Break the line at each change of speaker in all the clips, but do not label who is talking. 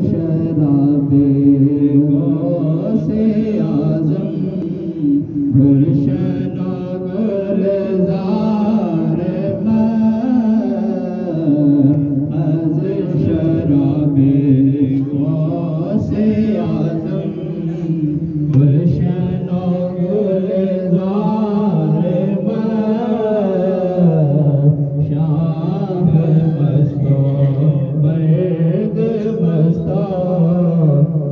शराबे गौसे आज़म गुलशना गुलज़ार महज़ शराबे गौसे आज़म गुलशना गुलज़ार महज़ शाह मस्तो बर्ग मस्तो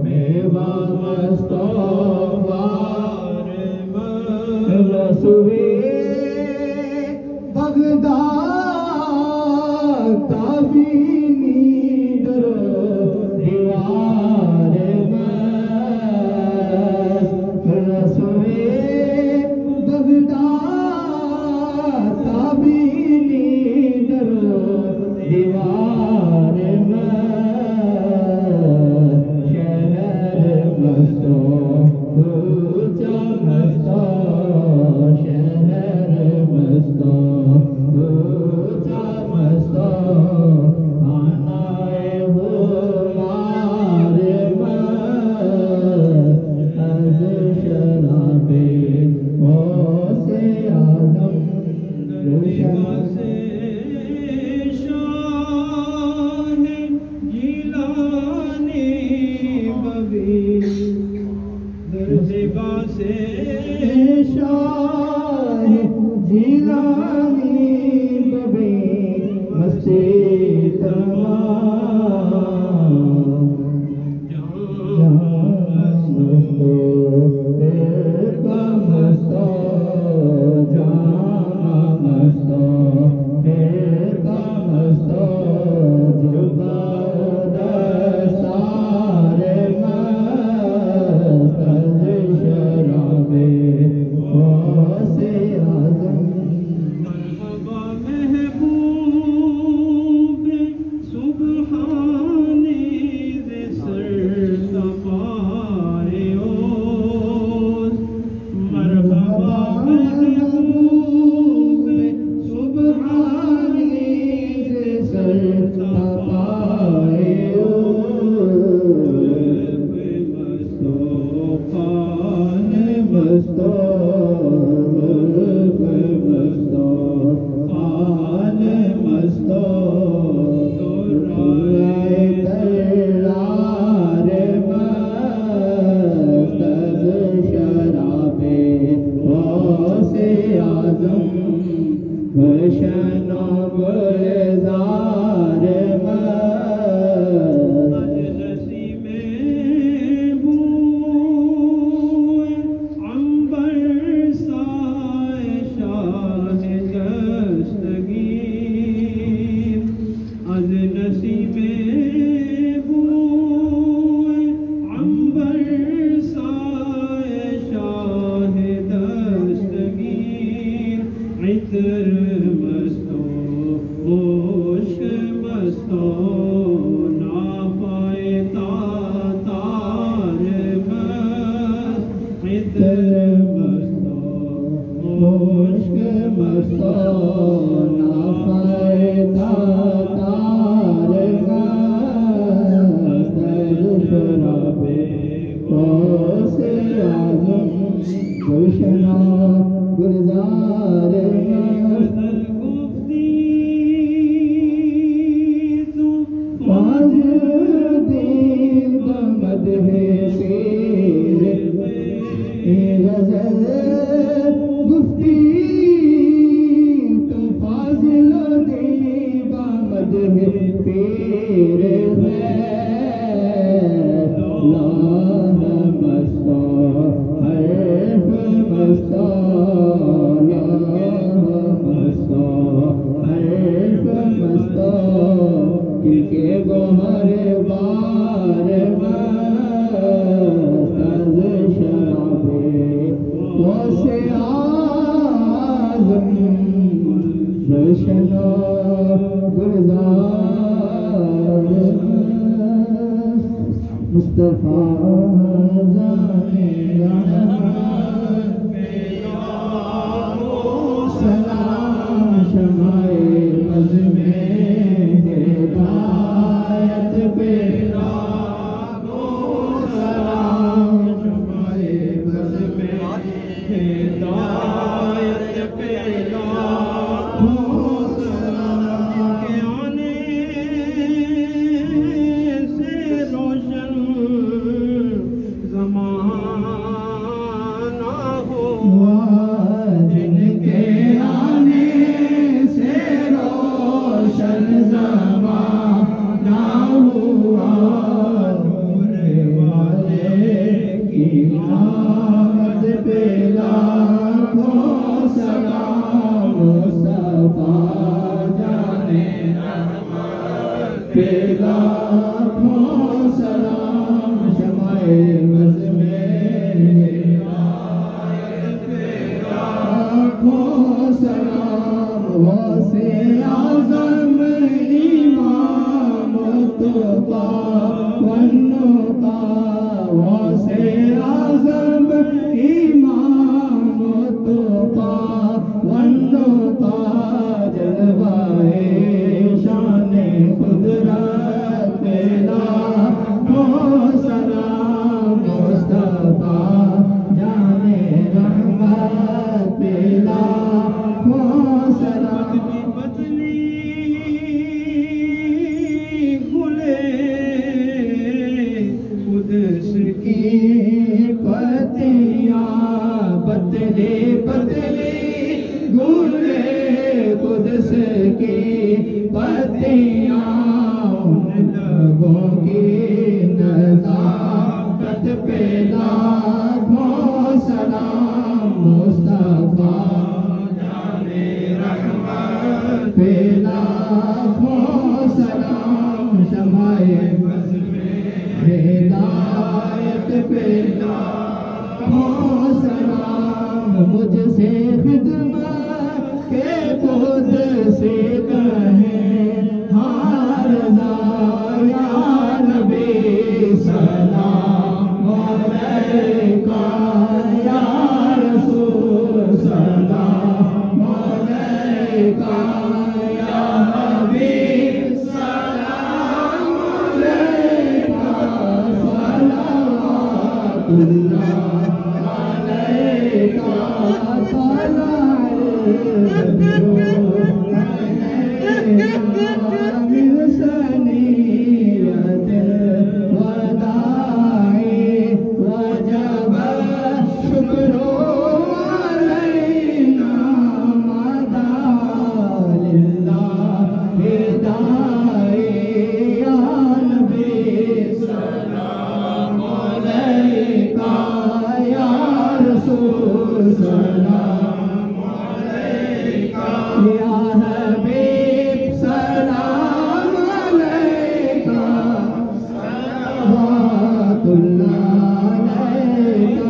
मेवा मस्तो वार रसूए बगदाद ताबीनी दरो दीवार रसूए बगदाद ताबीनी दरो दीवार शाह जिलानी बबे मस्ती तमाम मस्तो का मस्तो जाना मस्तो का मस्तो जुबा दस्तार गुलशना गुलज़ार मजलसी में बूए अंबर साए शाह दस्तगीर अजनसी में बूए अंबर साए शाह दस्तगीर इतर मस्तो होश मस्तो ना पाए तार मस्त इतर मस्तो होश मस्तो ना पाए तार मस्त शराबे गौसे आज़म गुलशना गुलज़ार मुस्तफा सलाम शमाए मज़ में हिदायत पे पे लाखों सलाम मुस्तफा जाने रहमत पे लाखों सलाम शमाए हिदायत पे लाखों सलाम मुझसे खिदमत के खुद से कहे हार या नबी सलाम अलैका या रसूल सलाम अलैका या हबीब सलाम अलैका सलावतुल्लाह अलैका